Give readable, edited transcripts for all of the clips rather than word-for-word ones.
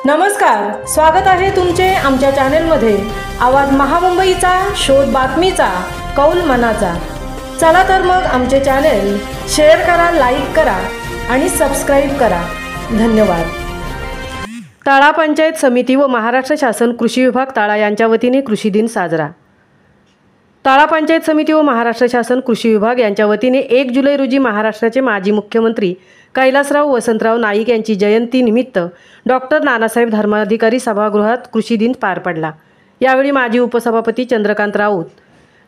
नमस्कार, स्वागत आहे तुमचे आमच्या चॅनेलमध्ये। आवाज महामुंबईचा, शोध बातमीचा, कौल मनाचा। चला तर मग आमचे चॅनेल शेअर करा, लाईक करा आणि सबस्क्राइब करा। धन्यवाद। ताळा पंचायत समिती व महाराष्ट्र शासन कृषी विभाग ताळा यांच्या वतीने कृषी दिन साजरा। ताळा पंचायत समिती व महाराष्ट्र शासन कृषी विभाग यांच्या वतीने 1 जुलै रोजी महाराष्ट्राचे माजी मुख्यमंत्री कैलासराव वसंतराव नाईक यांची जयंती निमित्त डॉक्टर नानासाहेब धर्माधिकारी सभागृहात कृषी दिन पार पडला। यावेळी माजी उपसभापती चंद्रकांत राऊत,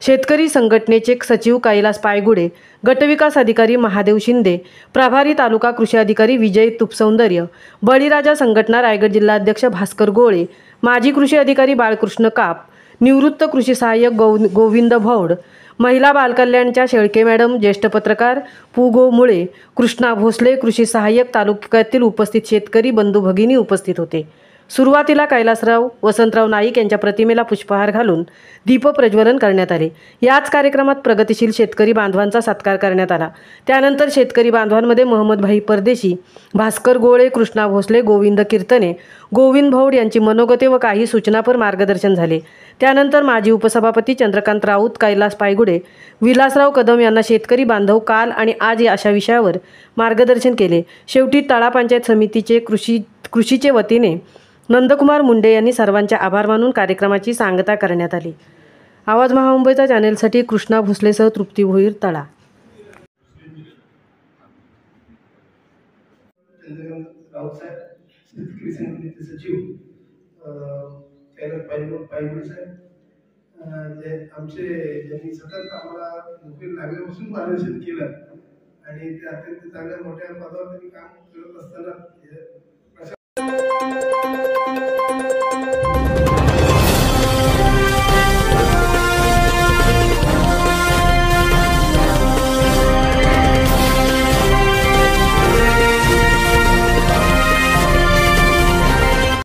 शेतकरी संघटनेचे सचिव कैलास पायगुडे, गटविकास अधिकारी महादेव शिंदे, प्रभारी तालुका कृषी अधिकारी विजय तुपसौंदर्य, बळीराजा संघटना रायगड जिल्हाध्यक्ष भास्कर गोळे, माजी कृषी अधिकारी बाळकृष्ण काप, निवृत्त कृषी सहाय्यक गोविंद भौड, महिला बालकल्याणच्या शेळके मॅडम, ज्येष्ठ पत्रकार पु.गो. मुळे, कृष्णा भोसले, कृषी सहाय्यक तालुक्यातील उपस्थित शेतकरी बंधू भगिनी उपस्थित होते। सुरुवातीला कैलासराव वसंतराव नाईक यांच्या प्रतिमेला पुष्पहार घालून दीप प्रज्वलन करण्यात आले। याच कार्यक्रमात प्रगतिशील शेतकरी बांधवांचा सत्कार करण्यात आला। त्यानंतर शेतकरी बांधवांमध्ये मोहम्मदभाई परदेशी, भास्कर गोळे, कृष्णा भोसले, गोविंद कीर्तने, गोविंद भौड यांची मनोगते व काही सूचनापर मार्गदर्शन झाले। त्यानंतर माजी उपसभापती चंद्रकांत राऊत, कैलास पायगुडे, विलासराव कदम यांना शेतकरी बांधव काल आणि आज अशा विषयावर मार्गदर्शन केले। शेवटी ताळा पंचायत समितीचे कृषीचे वतीने नंदकुमार मुंडे यांनी सर्वांचे आभार मानून कार्यक्रमाची सांगता करण्यात आली। आवाज महामुंबईचा चॅनेलसाठी कृष्णा भोसलेसह तृप्ती भोईर, ताळा। शेतकरी संघटनेचे सचिव कैलास पायगुडे साहेब, ज्यांनी सतत आम्हाला नोकरी लागल्यापासून मार्गदर्शन केलं आणि ते अत्यंत चांगल्या मोठ्या पदावर त्यांनी काम करत असताना